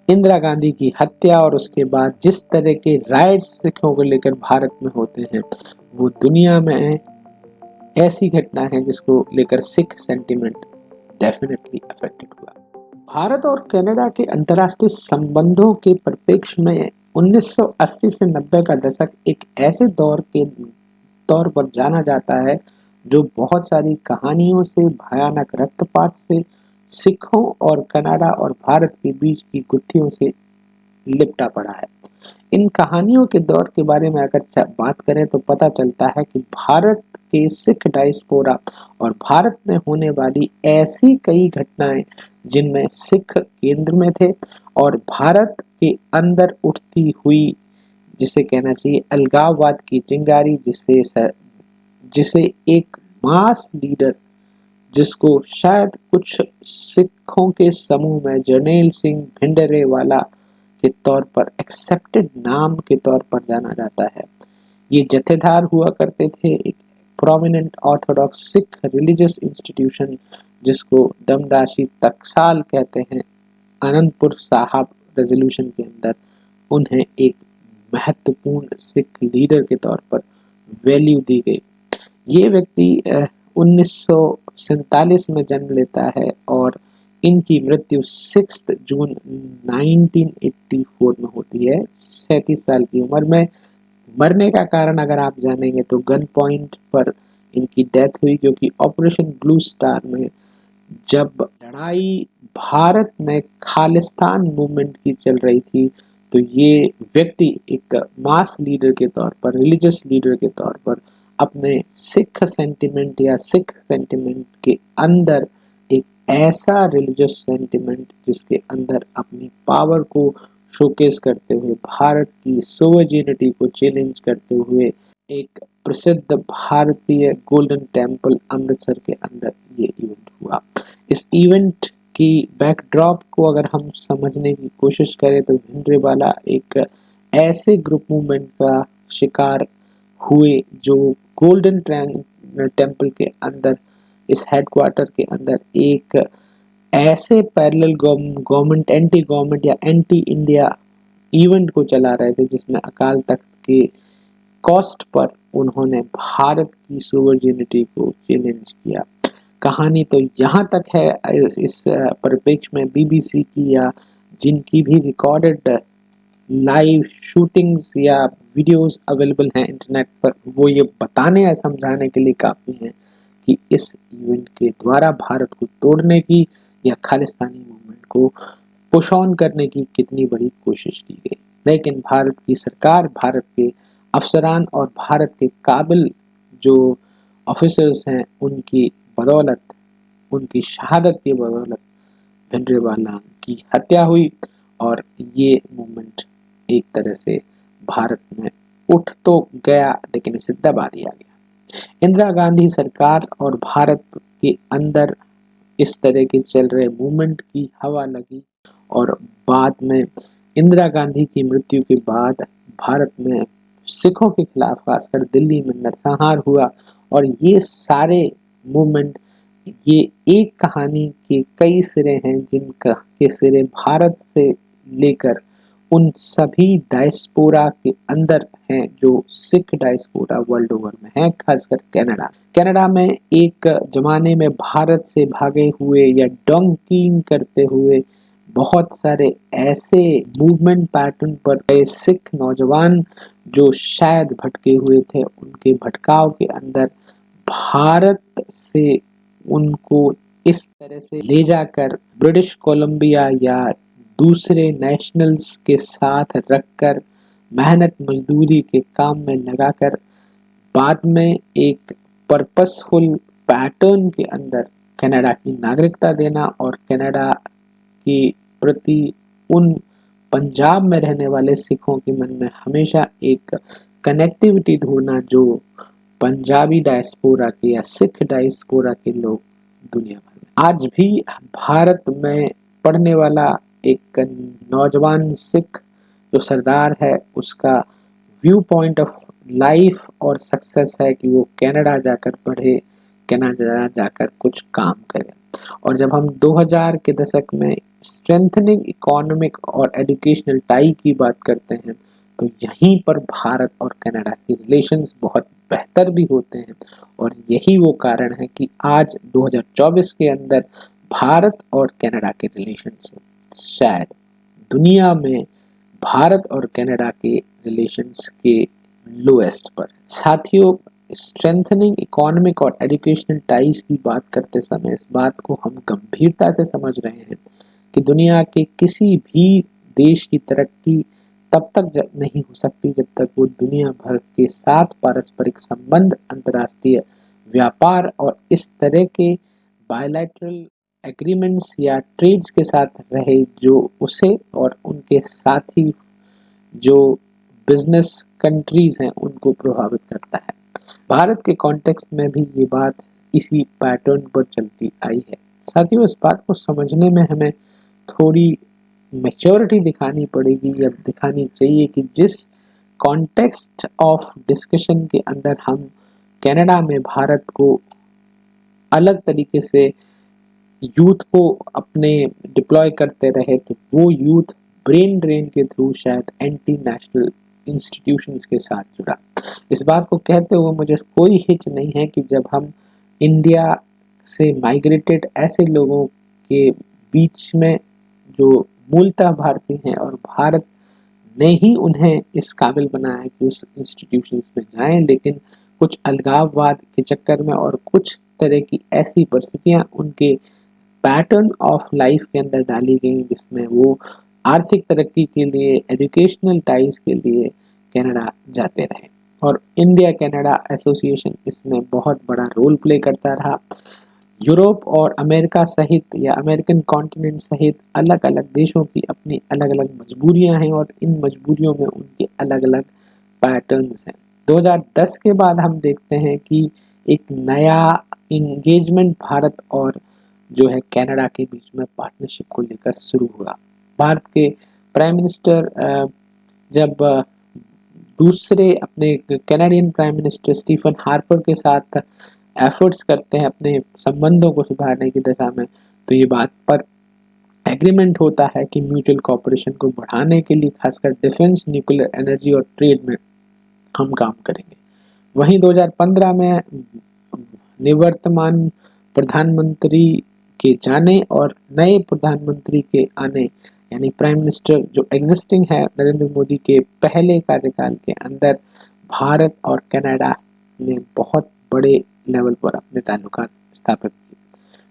इंदिरा गांधी की हत्या और उसके बाद जिस तरह के राइट्स सिखों को लेकर भारत में होते हैं, वो दुनिया में ऐसी घटना है जिसको लेकर सिख सेंटिमेंट डेफिनेटली अफेक्टेड हुआ। भारत और कनाडा के अंतर्राष्ट्रीय संबंधों के परिप्रेक्ष्य में 1980 से 90 का दशक एक ऐसे दौर के तौर पर जाना जाता है जो बहुत सारी कहानियों से, भयानक रक्तपात से, सिखों और कनाडा और भारत के बीच की गुत्थियों से लिपटा पड़ा है। इन कहानियों के दौर के बारे में अगर बात करें तो पता चलता है कि भारत के सिख डायस्पोरा और भारत में होने वाली ऐसी कई घटनाएं जिनमें सिख केंद्र में थे और भारत के अंदर उठती हुई, जिसे कहना चाहिए अलगाववाद की चिंगारी, जिसे एक मास लीडर, जिसको शायद कुछ सिखों के समूह में जर्नैल सिंह भिंडरेवाला के तौर पर एक्सेप्टेड नाम के तौर पर जाना जाता है। ये जत्थेदार हुआ करते थे एक prominent Orthodox Sikh religious institution जिसको दमदाशी तकसाल कहते हैं, आनंदपुर साहब रेजोल्यूशन के अंदर उन्हें एक महत्वपूर्ण सिख लीडर के तौर पर वैल्यू दी गई। ये व्यक्ति 1947 में जन्म लेता है और इनकी मृत्यु 6 जून 1984 में होती है, 37 साल की उम्र में। मरने का कारण अगर आप जानेंगे तो गन पॉइंट पर इनकी डेथ हुई, क्योंकि ऑपरेशन ब्लू स्टार में जब लड़ाई भारत में खालिस्तान मूवमेंट की चल रही थी तो ये व्यक्ति एक मास लीडर के तौर पर, रिलीजियस लीडर के तौर पर अपने सिख सेंटिमेंट या सिख सेंटिमेंट के अंदर एक ऐसा रिलीजियस सेंटिमेंट जिसके अंदर अपनी पावर को शोकेस करते हुए, भारत की सोवरेनिटी को चैलेंज करते हुए एक प्रसिद्ध भारतीय गोल्डन टेम्पल अमृतसर के अंदर ये इवेंट हुआ। इस इवेंट की बैकड्रॉप को अगर हम समझने की कोशिश करें तो भिंडरेवाला एक ऐसे ग्रुप मूवमेंट का शिकार हुए जो गोल्डन टेम्पल के अंदर, इस हेडक्वार्टर के अंदर एक ऐसे पैरेलल गवर्नमेंट, एंटी गवर्नमेंट या एंटी इंडिया इवेंट को चला रहे थे जिसमें अकाल तख्त के कॉस्ट पर उन्होंने भारत की सोवरेनिटी को चैलेंज किया। कहानी तो यहाँ तक है इस परिप्रेक्ष्य में बीबीसी की या जिनकी भी रिकॉर्डेड लाइव शूटिंग्स या वीडियोस अवेलेबल हैं इंटरनेट पर, वो ये बताने या समझाने के लिए काफ़ी हैं कि इस इवेंट के द्वारा भारत को तोड़ने की या खालिस्तानी मूवमेंट को पुश ऑन करने की कितनी बड़ी कोशिश की गई। लेकिन भारत की सरकार, भारत के अफसरान और भारत के काबिल जो ऑफिसर्स हैं, उनकी बदौलत, उनकी शहादत की बदौलत भिंडरेवाला की हत्या हुई और ये मूवमेंट एक तरह से भारत में उठ तो गया लेकिन इसे दबा दिया गया। इंदिरा गांधी सरकार और भारत के अंदर इस तरह के चल रहे मूवमेंट की हवा लगी और बाद में इंदिरा गांधी की मृत्यु के बाद भारत में सिखों के खिलाफ खासकर दिल्ली में नरसंहार हुआ और ये सारे मूवमेंट, ये एक कहानी के कई सिरे हैं जिनका के सिरे भारत से लेकर उन सभी डायस्पोरा के अंदर हैं जो सिख डायस्पोरा वर्ल्ड ओवर में है, खासकर कनाडा में एक जमाने में भारत से भागे हुए या डोंकिंग करते हुए बहुत सारे ऐसे मूवमेंट पैटर्न पर गए सिख नौजवान जो शायद भटके हुए थे, उनके भटकाव के अंदर भारत से उनको इस तरह से ले जाकर ब्रिटिश कोलंबिया या दूसरे नेशनल्स के साथ रखकर मेहनत मजदूरी के काम में लगाकर बाद में एक पर्पसफुल पैटर्न के अंदर कनाडा की नागरिकता देना और कनाडा के प्रति उन पंजाब में रहने वाले सिखों के मन में हमेशा एक कनेक्टिविटी ढूंढना जो पंजाबी डायस्पोरा के या सिख डायस्पोरा के लोग दुनिया भर में आज भी भारत में पढ़ने वाला एक नौजवान सिख जो सरदार है, उसका व्यू पॉइंट ऑफ लाइफ और सक्सेस है कि वो कनाडा जाकर पढ़े, कनाडा जाकर कुछ काम करे। और जब हम 2000 के दशक में स्ट्रेंथनिंग इकोनॉमिक और एजुकेशनल टाई की बात करते हैं तो यहीं पर भारत और कनाडा के रिलेशंस बहुत बेहतर भी होते हैं और यही वो कारण है कि आज 2024 के अंदर भारत और कनाडा के रिलेशंस शायद दुनिया में भारत और कनाडा के रिलेशंस के लोएस्ट पर। साथियों, स्ट्रेंथनिंग इकोनॉमिक और एजुकेशनल टाइज की बात करते समय इस बात को हम गंभीरता से समझ रहे हैं कि दुनिया के किसी भी देश की तरक्की तब तक नहीं हो सकती जब तक वो दुनिया भर के साथ पारस्परिक संबंध, अंतर्राष्ट्रीय व्यापार और इस तरह के बायलैटरल एग्रीमेंट्स या ट्रेड्स के साथ रहे जो उसे और उनके साथी जो बिजनेस कंट्रीज हैं उनको प्रभावित करता है। भारत के कॉन्टेक्स्ट में भी ये बात इसी पैटर्न पर चलती आई है। साथियों, इस बात को समझने में हमें थोड़ी मैच्योरिटी दिखानी पड़ेगी या दिखानी चाहिए कि जिस कॉन्टेक्स्ट ऑफ डिस्कशन के अंदर हम कनाडा में भारत को अलग तरीके से यूथ को अपने डिप्लॉय करते रहे तो वो यूथ ब्रेन ड्रेन के थ्रू शायद एंटी नेशनल इंस्टीट्यूशंस के साथ जुड़ा। इस बात को कहते हुए मुझे कोई हिच नहीं है कि जब हम इंडिया से माइग्रेटेड ऐसे लोगों के बीच में जो मूलतः भारतीय हैं और भारत ने ही उन्हें इस काबिल बनाया है कि उस इंस्टीट्यूशंस में जाएं, लेकिन कुछ अलगाववाद के चक्कर में और कुछ तरह की ऐसी परिस्थितियां उनके पैटर्न ऑफ लाइफ के अंदर डाली गई जिसमें वो आर्थिक तरक्की के लिए, एजुकेशनल टाइज के लिए कनाडा जाते रहे और इंडिया कनाडा एसोसिएशन इसमें बहुत बड़ा रोल प्ले करता रहा। यूरोप और अमेरिका सहित या अमेरिकन कॉन्टिनेंट सहित अलग अलग देशों की अपनी अलग अलग मजबूरियां हैं और इन मजबूरियों में उनके अलग अलग पैटर्न्स हैं। 2010 के बाद हम देखते हैं कि एक नया इंगेजमेंट भारत और जो है कनाडा के बीच में पार्टनरशिप को लेकर शुरू हुआ। भारत के प्राइम मिनिस्टर जब दूसरे अपने Canadian prime minister Stephen Harper के साथ एफर्ट्स करते हैं अपने संबंधों को सुधारने की दिशा में, तो ये बात पर एग्रीमेंट होता है कि म्यूचुअल कॉपरेशन को बढ़ाने के लिए खासकर डिफेंस, न्यूक्लियर एनर्जी और ट्रेड में हम काम करेंगे। वहीं 2015 में निवर्तमान प्रधानमंत्री के जाने और नए प्रधानमंत्री के आने यानी प्राइम मिनिस्टर जो एग्जिस्टिंग है नरेंद्र मोदी के पहले कार्यकाल के अंदर भारत और कनाडा ने बहुत बड़े लेवल पर अपने ताल्लुकात स्थापित किए।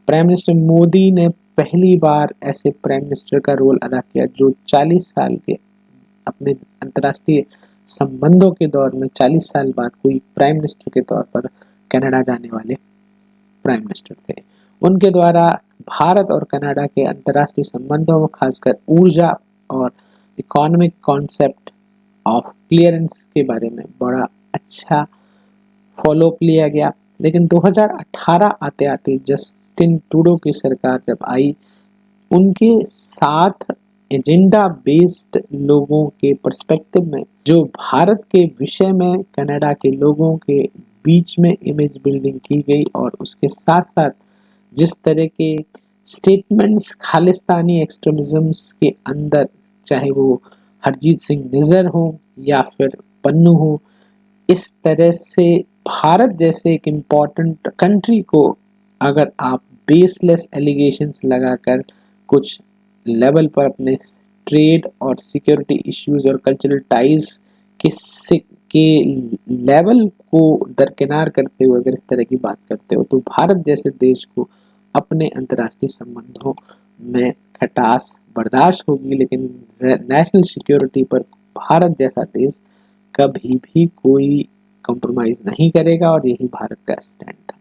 प्राइम मिनिस्टर मोदी ने पहली बार ऐसे प्राइम मिनिस्टर का रोल अदा किया जो 40 साल के अपने अंतर्राष्ट्रीय संबंधों के दौर में 40 साल बाद कोई प्राइम मिनिस्टर के तौर पर कनाडा जाने वाले प्राइम मिनिस्टर थे। उनके द्वारा भारत और कनाडा के अंतर्राष्ट्रीय संबंधों में खासकर ऊर्जा और इकोनॉमिक कॉन्सेप्ट ऑफ क्लियरेंस के बारे में बड़ा अच्छा फॉलोअप लिया गया। लेकिन 2018 आते आते जस्टिन ट्रूडो की सरकार जब आई, उनके साथ एजेंडा बेस्ड लोगों के पर्सपेक्टिव में जो भारत के विषय में कनाडा के लोगों के बीच में इमेज बिल्डिंग की गई और उसके साथ साथ जिस तरह के स्टेटमेंट्स खालिस्तानी एक्सट्रीमिज्म्स के अंदर, चाहे वो हरजीत सिंह निज्जर हो या फिर पन्नू हो, इस तरह से भारत जैसे एक इम्पॉर्टेंट कंट्री को अगर आप बेसलेस एलिगेशंस लगाकर कुछ लेवल पर अपने ट्रेड और सिक्योरिटी इश्यूज और कल्चरल टाइज के लेवल को दरकिनार करते हुए अगर इस तरह की बात करते हो तो भारत जैसे देश को अपने अंतर्राष्ट्रीय संबंधों में खटास बर्दाश्त होगी, लेकिन नेशनल सिक्योरिटी पर भारत जैसा देश कभी भी कोई कॉम्प्रोमाइज नहीं करेगा और यही भारत का स्टैंड था।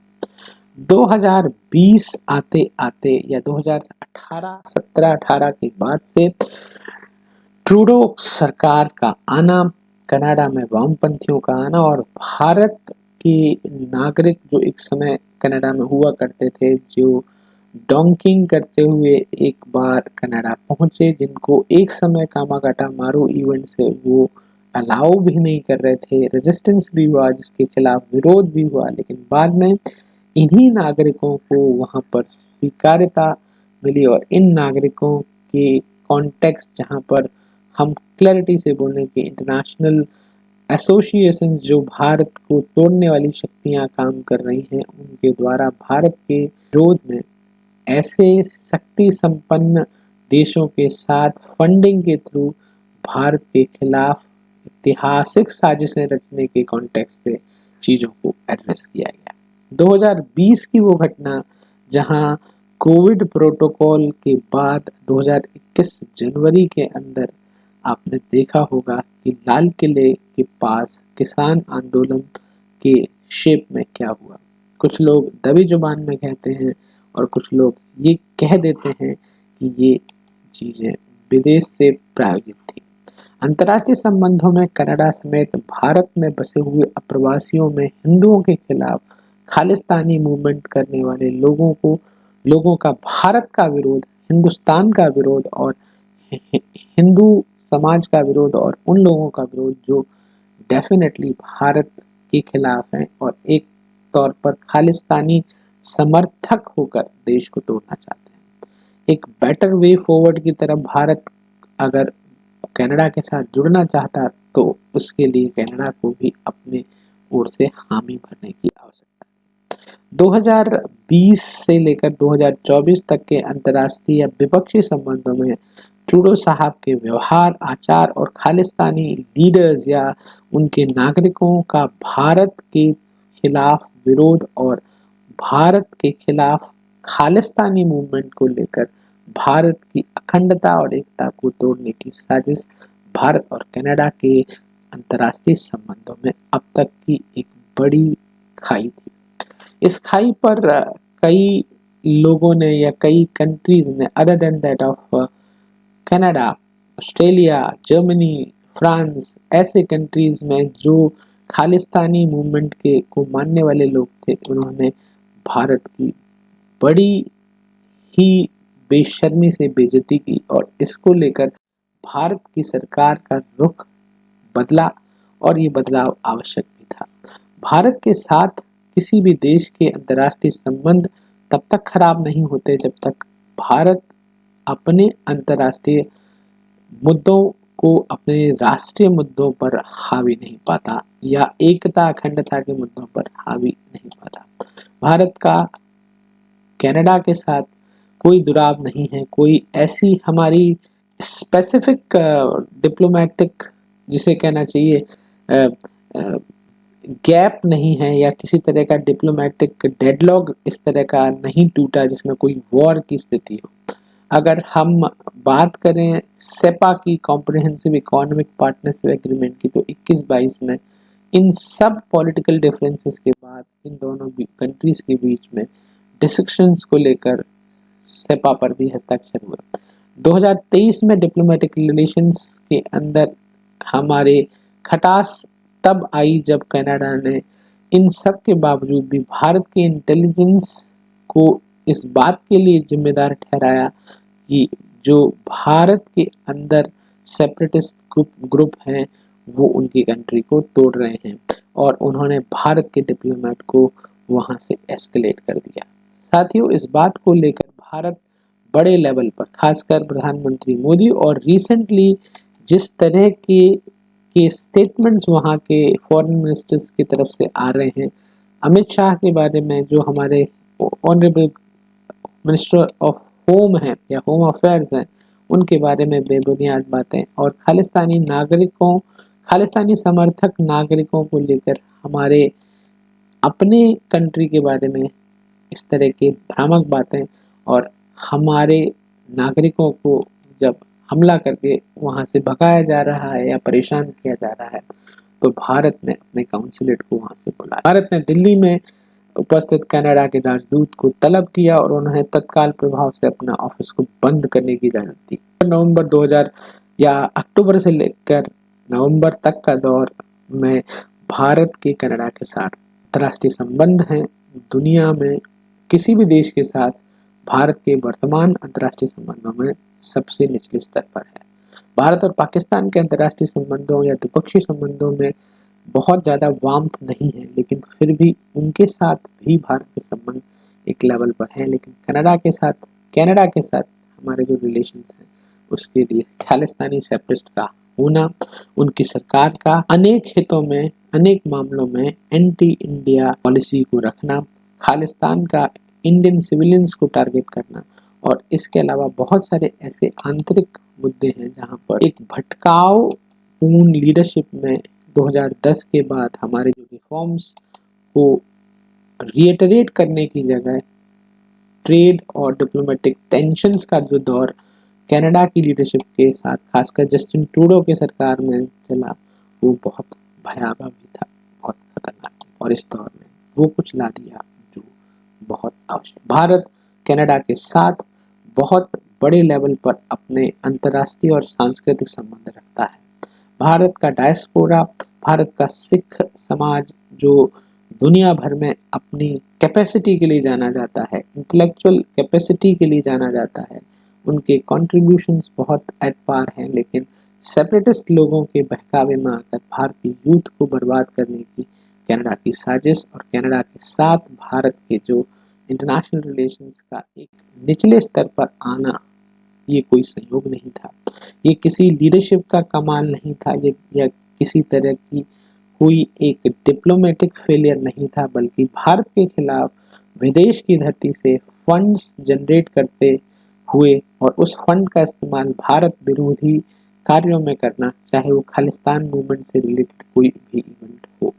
2020 आते आते या 2018 17-18 के बाद से ट्रूडो सरकार का आना, कनाडा में वामपंथियों का आना और भारत के नागरिक जो एक समय कनाडा में हुआ करते थे जो डोंकिंग करते हुए एक बार कनाडा पहुंचे, जिनको एक समय कामागाटा मारू इवेंट से वो अलाउ भी नहीं कर रहे थे, रेजिस्टेंस भी हुआ, जिसके खिलाफ विरोध भी हुआ, लेकिन बाद में इन्हीं नागरिकों को वहां पर स्वीकार्यता मिली और इन नागरिकों के कॉन्टेक्स्ट जहाँ पर हम क्लैरिटी से बोलें कि इंटरनेशनल एसोसिएशन जो भारत को तोड़ने वाली शक्तियां काम कर रही हैं, उनके द्वारा भारत के विरोध में ऐसे शक्ति संपन्न देशों के साथ फंडिंग के थ्रू भारत के खिलाफ ऐतिहासिक साजिशें रचने के कॉन्टेक्स्ट से चीज़ों को एड्रेस किया गया। 2020 की वो घटना जहां कोविड प्रोटोकॉल के बाद 2021 जनवरी के अंदर आपने देखा होगा कि लाल किले के पास किसान आंदोलन के शेप में क्या हुआ। कुछ लोग दबी जुबान में कहते हैं और कुछ लोग ये कह देते हैं कि ये चीज़ें विदेश से प्रायोजित थी। अंतर्राष्ट्रीय संबंधों में कनाडा समेत भारत में बसे हुए अप्रवासियों में हिंदुओं के खिलाफ खालिस्तानी मूवमेंट करने वाले लोगों का भारत का विरोध, हिंदुस्तान का विरोध और हिंदू समाज का विरोध और उन लोगों का विरोध जो डेफिनेटली भारत के खिलाफ हैं और एक तौर पर खालिस्तानी समर्थक होकर देश को तोड़ना चाहते हैं। एक बेटर वे फॉरवर्ड की तरफ भारत अगर कनाडा के साथ जुड़ना चाहता तो उसके लिए कनाडा को भी अपने ओर से हामी भरने की आवश्यकता है। 2020 से लेकर 2024 तक के अंतर्राष्ट्रीय विपक्षी संबंधों में ट्रूडो साहब के व्यवहार, आचार और खालिस्तानी लीडर्स या उनके नागरिकों का भारत के खिलाफ विरोध और भारत के खिलाफ खालिस्तानी मूवमेंट को लेकर भारत की अखंडता और एकता को तोड़ने की साजिश भारत और कनाडा के अंतर्राष्ट्रीय संबंधों में अब तक की एक बड़ी खाई थी। इस खाई पर कई लोगों ने या कई कंट्रीज ने other than that of Canada, Australia, Germany, France, ऐसे कंट्रीज में जो खालिस्तानी मूवमेंट के को मानने वाले लोग थे, उन्होंने भारत की बड़ी ही बेशर्मी से बेइज्जती की और इसको लेकर भारत की सरकार का रुख बदला और ये बदलाव आवश्यक भी था। भारत के साथ किसी भी देश के अंतर्राष्ट्रीय संबंध तब तक खराब नहीं होते जब तक भारत अपने अंतर्राष्ट्रीय मुद्दों को अपने राष्ट्रीय मुद्दों पर हावी नहीं पाता या एकता अखंडता के मुद्दों पर हावी नहीं पाता। भारत का कनाडा के साथ कोई दुराव नहीं है, कोई ऐसी हमारी स्पेसिफिक डिप्लोमेटिक जिसे कहना चाहिए गैप नहीं है या किसी तरह का डिप्लोमेटिक डेडलॉक इस तरह का नहीं टूटा जिसमें कोई वॉर की स्थिति हो। अगर हम बात करें सेपा की, कॉम्प्रिहेंसिव इकोनॉमिक पार्टनरशिप एग्रीमेंट की, तो 21-22 में इन सब पॉलिटिकल डिफरेंसेस के बाद इन दोनों कंट्रीज के बीच में डिस्कशंस को लेकर सेपा पर भी हस्ताक्षर हुआ। 2023 में डिप्लोमेटिक रिलेशंस के अंदर हमारे खटास तब आई जब कनाडा ने इन सब के बावजूद भी भारत के इंटेलिजेंस को इस बात के लिए जिम्मेदार ठहराया कि जो भारत के अंदर सेपरेटिस्ट ग्रुप हैं वो उनकी कंट्री को तोड़ रहे हैं और उन्होंने भारत के डिप्लोमेट को वहां से एस्केलेट कर दिया। साथियों, इस बात को लेकर भारत बड़े लेवल पर, खासकर प्रधानमंत्री मोदी और रिसेंटली जिस तरह के स्टेटमेंट्स वहाँ के फॉरेन मिनिस्टर्स की तरफ से आ रहे हैं, अमित शाह के बारे में जो हमारे ऑनरेबल मिनिस्टर ऑफ होम हैं या होम अफेयर्स हैं, उनके बारे में बेबुनियाद बातें और खालिस्तानी समर्थक नागरिकों को लेकर हमारे अपने कंट्री के बारे में इस तरह के भ्रामक बातें और हमारे नागरिकों को जब हमला करके वहां से भगाया जा रहा है या परेशान किया जा रहा है, तो भारत ने अपने काउंसलेट को वहां से बुलाया। भारत ने दिल्ली में उपस्थित कनाडा के राजदूत को तलब किया और उन्हें तत्काल प्रभाव से अपना ऑफिस को बंद करने की इजाजत दी। नवंबर 2000 या अक्टूबर से लेकर नवंबर तक का दौर में भारत के कनाडा के साथ अंतर्राष्ट्रीय संबंध हैं। दुनिया में किसी भी देश के साथ भारत के वर्तमान अंतर्राष्ट्रीय संबंधों में सबसे निचले स्तर पर है। भारत और पाकिस्तान के अंतर्राष्ट्रीय संबंधों या द्विपक्षीय संबंधों में बहुत ज़्यादा वार्मथ नहीं है, लेकिन फिर भी उनके साथ भी भारत के संबंध एक लेवल पर है। लेकिन कनाडा के साथ हमारे जो रिलेशंस हैं उसके लिए खालिस्तानी सेपरेटिस्ट का होना, उनकी सरकार का अनेक हितों में, अनेक मामलों में एंटी इंडिया पॉलिसी को रखना, खालिस्तान का इंडियन सिविलियंस को टारगेट करना, और इसके अलावा बहुत सारे ऐसे आंतरिक मुद्दे हैं जहां पर एक भटकाव पूर्ण लीडरशिप में 2010 के बाद हमारे जो रिफॉर्म्स को रिएटरेट करने की जगह ट्रेड और डिप्लोमेटिक टेंशंस का जो दौर कनाडा की लीडरशिप के साथ खासकर जस्टिन ट्रूडो के सरकार में चला, वो बहुत भयावह भी था, बहुत खतरनाक। और इस दौर में वो कुछ ला दिया जो बहुत आवश्यक। भारत कनाडा के साथ बहुत बड़े लेवल पर अपने अंतर्राष्ट्रीय और सांस्कृतिक संबंध रखता है। भारत का डायस्पोरा, भारत का सिख समाज जो दुनिया भर में अपनी कैपेसिटी के लिए जाना जाता है, इंटेलेक्चुअल कैपेसिटी के लिए जाना जाता है, उनके कंट्रीब्यूशंस बहुत एट पार हैं, लेकिन सेपरेटिस्ट लोगों के बहकावे में आकर भारतीय यूथ को बर्बाद करने की कनाडा की साजिश और कनाडा के साथ भारत के जो इंटरनेशनल रिलेशंस का एक निचले स्तर पर आना, ये कोई संयोग नहीं था, ये किसी लीडरशिप का कमाल नहीं था, ये या किसी तरह की कोई एक डिप्लोमेटिक फेलियर नहीं था, बल्कि भारत के खिलाफ विदेश की धरती से फंड्स जनरेट करते हुए और उस फंड का इस्तेमाल भारत विरोधी कार्यों में करना, चाहे वो खालिस्तान मूवमेंट से रिलेटेड कोई भी इवेंट हो।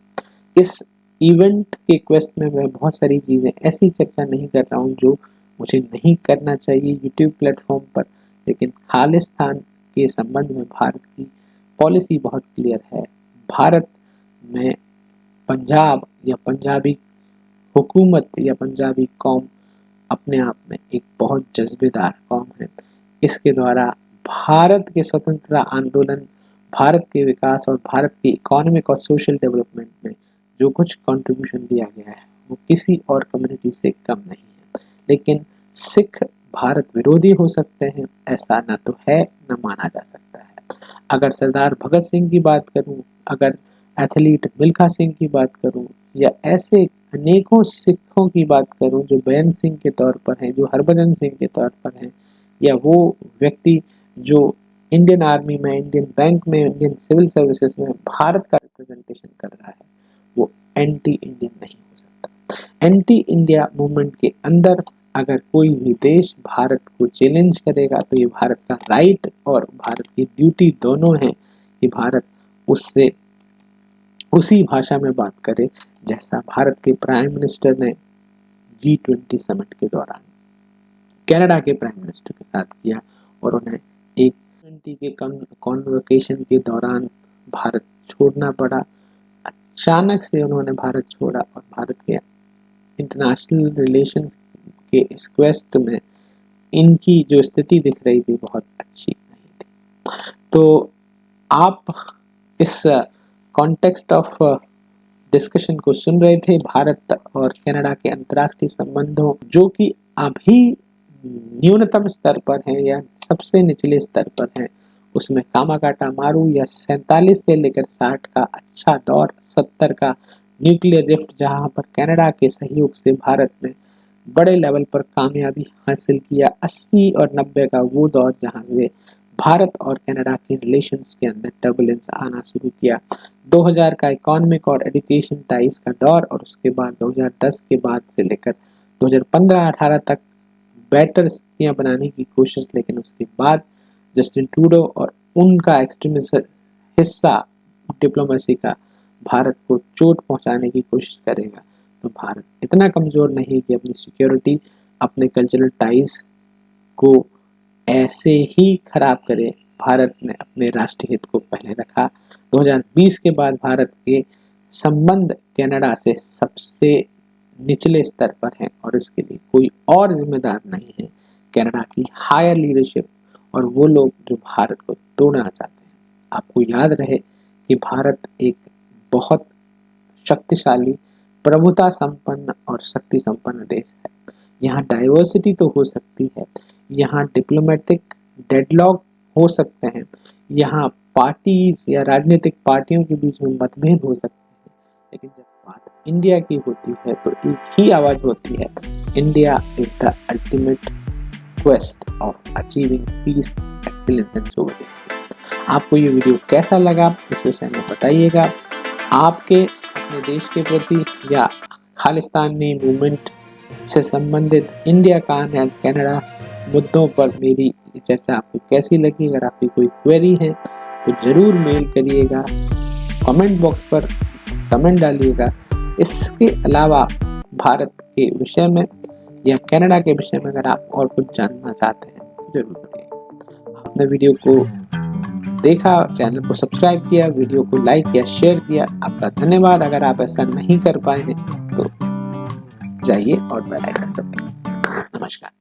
इस इवेंट के क्वेस्ट में मैं बहुत सारी चीज़ें ऐसी चर्चा नहीं कर रहा हूँ जो मुझे नहीं करना चाहिए यूट्यूब प्लेटफॉर्म पर, लेकिन खालिस्तान के संबंध में भारत की पॉलिसी बहुत क्लियर है। भारत में पंजाब या पंजाबी हुकूमत या पंजाबी कौम अपने आप में एक बहुत जज्बेदार कौम है। इसके द्वारा भारत के स्वतंत्रता आंदोलन, भारत के विकास और भारत की इकोनॉमिक और सोशल डेवलपमेंट में जो कुछ कंट्रीब्यूशन दिया गया है वो किसी और कम्युनिटी से कम नहीं है। लेकिन सिख भारत विरोधी हो सकते हैं, ऐसा न तो है न माना जा सकता है। अगर सरदार भगत सिंह की बात करूं, अगर एथलीट मिल्खा सिंह की बात करूं, या ऐसे अनेकों सिखों की बात करूं जो बेन सिंह के तौर पर हैं, जो हरभजन सिंह के तौर पर हैं, या वो व्यक्ति जो इंडियन आर्मी में, इंडियन बैंक में, इंडियन सिविल सर्विसेज में भारत का रिप्रेजेंटेशन कर रहा है, वो एंटी इंडियन नहीं हो सकता। एंटी इंडिया मूवमेंट के अंदर अगर कोई भी देश भारत को चैलेंज करेगा तो ये भारत का राइट और भारत की ड्यूटी दोनों है कि भारत उससे उसी भाषा में बात करे जैसा भारत के प्राइम मिनिस्टर ने G20 समिट के दौरान कनाडा के प्राइम मिनिस्टर के साथ किया, और उन्हें एक G20 के कॉन्वोकेशन के दौरान भारत छोड़ना पड़ा। अचानक से उन्होंने भारत छोड़ा और भारत के इंटरनेशनल रिलेशंस के इस क्वेस्ट में इनकी जो स्थिति दिख रही थी बहुत अच्छी नहीं थी। तो आप इस कॉन्टेक्स्ट ऑफ डिस्कशन को सुन रहे थे, भारत और कनाडा के अंतर्राष्ट्रीय संबंधों जो कि अभी न्यूनतम स्तर पर हैं या सबसे निचले स्तर पर हैं, उसमें कामाकाटा मारू या 47 से लेकर 60 का अच्छा दौर, 70 का न्यूक्लियर रिफ्ट जहां पर कनाडा के सहयोग से भारत ने बड़े लेवल पर कामयाबी हासिल किया, 80 और 90 का वो दौर जहां से भारत और कनाडा के रिलेशंस के अंदर टर्बुलेंस आना शुरू किया, 2000 का इकोनॉमिक और एजुकेशन टाइज का दौर, और उसके बाद 2010 के बाद से लेकर 2015-18 तक बेटर स्थितियां बनाने की कोशिश, लेकिन उसके बाद जस्टिन ट्रूडो और उनका एक्सट्रीमिस्ट हिस्सा डिप्लोमेसी का भारत को चोट पहुंचाने की कोशिश करेगा, तो भारत इतना कमजोर नहीं कि अपनी सिक्योरिटी, अपने कल्चरल टाइज को ऐसे ही खराब करे। भारत ने अपने राष्ट्रीय हित को पहले रखा। 2020 के बाद भारत के संबंध कनाडा से सबसे निचले स्तर पर हैं और इसके लिए कोई और जिम्मेदार नहीं है कनाडा की हायर लीडरशिप और वो लोग जो भारत को तोड़ना चाहते हैं। आपको याद रहे कि भारत एक बहुत शक्तिशाली, प्रभुता संपन्न और शक्ति संपन्न देश है। यहाँ डाइवर्सिटी तो हो सकती है, यहाँ डिप्लोमेटिक डेडलॉक हो सकते हैं, यहाँ पार्टीज या राजनीतिक पार्टियों के बीच में मतभेद हो सकते हैं, लेकिन जब बात इंडिया की होती है तो एक ही आवाज होती है, India is the ultimate quest of achieving peace excellence and sovereignty. आपको ये वीडियो कैसा लगा इस विषय में बताइएगा। आपके अपने देश के प्रति या खालिस्तानी मूवमेंट से संबंधित इंडिया का या कनाडा मुद्दों पर मेरी चर्चा आपको कैसी लगी। अगर आपकी कोई क्वेरी है तो ज़रूर मेल करिएगा, कमेंट बॉक्स पर कमेंट डालिएगा। इसके अलावा भारत के विषय में या कनाडा के विषय में अगर आप और कुछ जानना चाहते हैं तो जरूर करिएगा। आपने वीडियो को देखा, चैनल को सब्सक्राइब किया, वीडियो को लाइक किया, शेयर किया, आपका धन्यवाद। अगर आप ऐसा नहीं कर पाए हैं तो जाइए और बेल आइकन दबाइए। नमस्कार।